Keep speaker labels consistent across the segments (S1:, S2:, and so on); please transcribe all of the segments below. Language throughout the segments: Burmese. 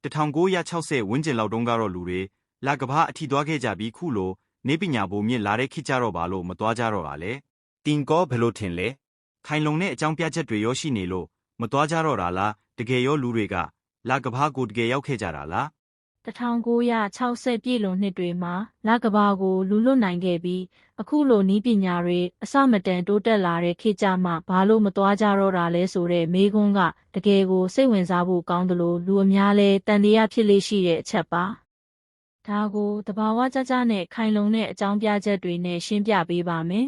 S1: 1960ဝန်းကျင်လောက်တုန်းကတော့လူတွေလကဘာအထိသွားခဲ့ကြပြီးခုလိုနေပညာပိုမြင့်လာတဲ့ခေတ်ကြတော့ပါလို့မသွားကြတော့တာလေတင်ကောဘယ်လိုထင်လဲခိုင်လုံတဲ့အကြောင်းပြချက်တွေရောရှိနေလို့မသွားကြတော့တာလားတကယ်ရောလူတွေကလကဘာကိုတကယ်ရောက်ခဲ့ကြတာလား
S2: 1960ပြည့်လွန်နှစ်တွေမှာလကဘာကိုလူလွတ်နိုင်ခဲ့ပြီးအခုလိုနည်းပညာတွေအစမတန်တိုးတက်လာတဲ့ခေတ်ကြမှာဘာလို့မသွားကြတော့တာလဲဆိုတဲ့မေးခွန်းကတကယ်ကိုစိတ်ဝင်စားဖို့ကောင်းတယ်လို့လူအများလဲတန်တရားဖြစ်လေရှိတဲ့အချက်ပါဒါကိုတဘာဝကြကြနဲ့ခိုင်လုံတဲ့အကြောင်းပြချက်တွေနဲ့ရှင်းပြပေးပါမယ်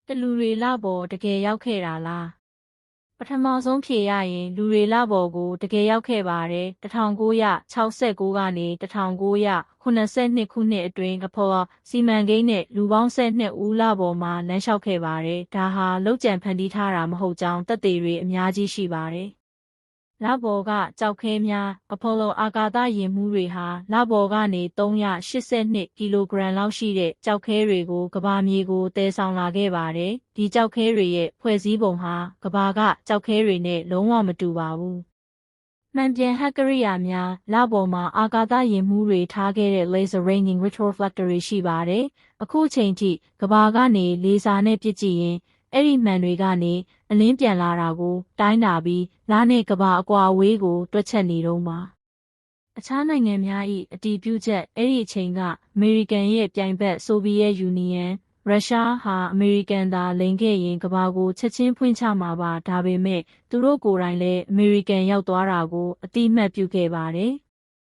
S2: တလူတွေလပေါ်တကယ်ရောက်ခဲ့တာလားပထမဆုံးဖြေရရင်လူတွေလပေါ်ကိုတကယ်ရောက်ခဲ့ပါတယ်1969ကနေ1982ခုနှစ်အတွင်းကဖော်စီမံကိန်းနဲ့လူပေါင်း12ဦးလပေါ်မှာလမ်းလျှောက်ခဲ့ပါတယ်ဒါဟာလောက်ကျန်ဖန်တီးထားတာမဟုတ်ကြောင်းသက်သေတွေအများကြီးရှိပါတယ်လပေါ်ကကြောက်ခဲများအပိုလိုအာကာသယာဉ်မှူးတွေဟာလပေါ်ကနေ382ကီလိုဂရမ်လောက်ရှိတဲ့ကြောက်ခဲတွေကိုကဘာမြေကိုတည်ဆောင်လာခဲ့ပါတယ်။ဒီကြောက်ခဲတွေရဲ့ဖွဲ့စည်းပုံဟာကဘာကကြောက်ခဲတွေနဲ့လုံးဝမတူပါဘူး။မှန်ပြန်ဟက်ကရိယာများလပေါ်မှာအာကာသယာဉ်မှူးတွေထားခဲ့တဲ့ laser ranging retroreflector တွေရှိပါတယ်။အခုချိန်ထိကဘာကနေလေဆာနဲ့ပစ်ကြည့်ရင်အဲ့ဒီမှန်တွေကနေအလင်းပြန်လာတာကိုတိုင်းတာပြီးလားနဲ့ကဘာအကွာအဝေးကိုတွက်ချက်နေတော့မှာအခြားနိုင်ငံများ၏အတည်ပြုချက်အဲ့ဒီအချိန်ကအမေရိကန်ရဲ့ပြိုင်ဘက်ဆိုဗီယက်ယူနီယံရုရှားဟာအမေရိကန်သာလိန်ခဲ့ရင်ကဘာကိုချက်ချင်းဖွင့်ချမှာပါဒါပေမဲ့သူတို့ကိုယ်တိုင်လည်းအမေရိကန်ရောက်သွားတာကိုအတိအမှတ်ပြုခဲ့ပါတယ်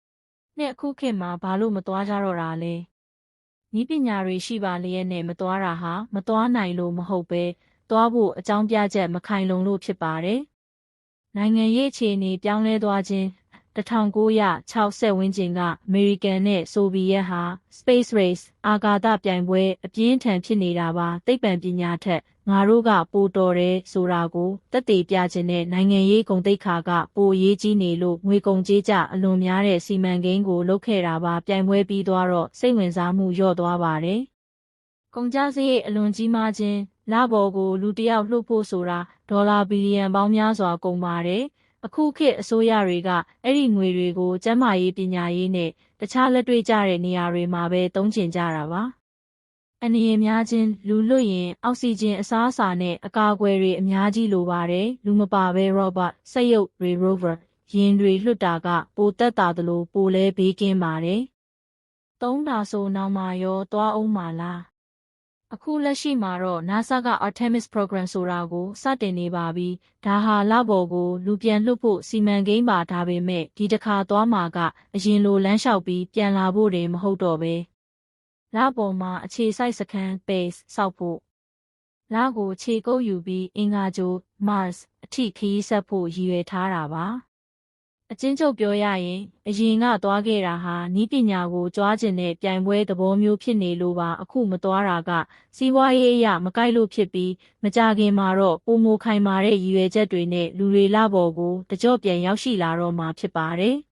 S2: ။နဲ့အခုခေတ်မှာဘာလို့မသွားကြတော့တာလဲ။ဤပညာတွေရှိပါလျက်နဲ့မသွားတာဟာမသွားနိုင်လို့မဟုတ်ပဲသွားဖို့အကြောင်းပြချက်မခိုင်လုံလို့ဖြစ်ပါတယ်။နိုင်ငံရေးအခြေအနေပြောင်းလဲသွားခြင်း1960ဝန်းကျင်ကအမေရိကန်နဲ့ဆိုဗီယက်ဟာ Space Race အာကာသပြိုင်ပွဲအပြင်းထန်ဖြစ်နေတာပါသိပ္ပံပညာထက်ငါတို့ကပိုတော်တယ်ဆိုတာကိုသက်သေပြခြင်းနဲ့နိုင်ငံရေးဂုဏ်သိက္ခာကပိုအရေးကြီးနေလို့ငွေကုန်ကြေးကျအလွန်များတဲ့စီမံကိန်းကိုလုပ်ခဲ့တာပါပြိုင်ပွဲပြီးသွားတော့စိတ်ဝင်စားမှုလျော့သွားပါတယ်။ကုန်ကျစရိတ်အလွန်ကြီးမားခြင်းလပေါ်ကိုလူတစ်ယောက်လှုပ်ဖို့ဆိုတာဒေါ်လာဘီလီယံပေါင်းများစွာကုန်ပါတယ်။အခုခေတ်အစိုးရတွေကအဲ့ဒီငွေတွေကိုကျန်းမာရေးပညာရေးနဲ့တခြားလက်တွေ့ကျတဲ့နေရာတွေမှာပဲသုံးချင်ကြတာပါ။အနေရများခြင်းလူလွတ်ရင်အောက်ဆီဂျင်အစားအစာနဲ့အကာအကွယ်တွေအများကြီးလိုပါတယ်။လူမပါဘဲ robot စက်ရုပ်တွေ rover ယာဉ်တွေလွှတ်တာကပိုသက်သာသလိုပိုလဲဘေးကင်းပါတယ်။သုံးတာဆိုနောက်မှရောသွားအောင်မလား။အခုလက်ရှိမှာတော့ NASA က Artemis Program ဆိုတာကိုစတင်နေပါပြီ။ဒါဟာလပေါ်ကိုလူပြန်လွှတ်ဖို့စီမံကိန်းပါဒါပေမဲ့ဒီတစ်ခါသွားမှာကအရင်လိုလမ်းလျှောက်ပြီးပြန်လာဖို့တွေမဟုတ်တော့ပဲ။လပေါ်မှာအခြေစိုက်စခန်း base ဆောက်ဖို့လကိုခြေကုပ်ယူပြီးအင်္ဂါဂြိုလ် Mars အထိခရီးဆက်ဖို့ရည်ရွယ်ထားတာပါ။အချင်းချုပ်ပြောရရင်အရင်ကသွားခဲ့တာဟာနည်းပညာကိုကြွားကျင်တဲ့ပြိုင်ပွဲသဘောမျိုးဖြစ်နေလို့ပါအခုမသွားတာကစီးပွားရေးအရမကိုက်လို့ဖြစ်ပြီးမကြခင်မှာတော့ပုံမခိုင်မာတဲ့ရည်ရွယ်ချက်တွေနဲ့လူတွေလပေါ်ကိုတကြော့ပြန်ရောက်ရှိလာတော့မှာဖြစ်ပါတယ်။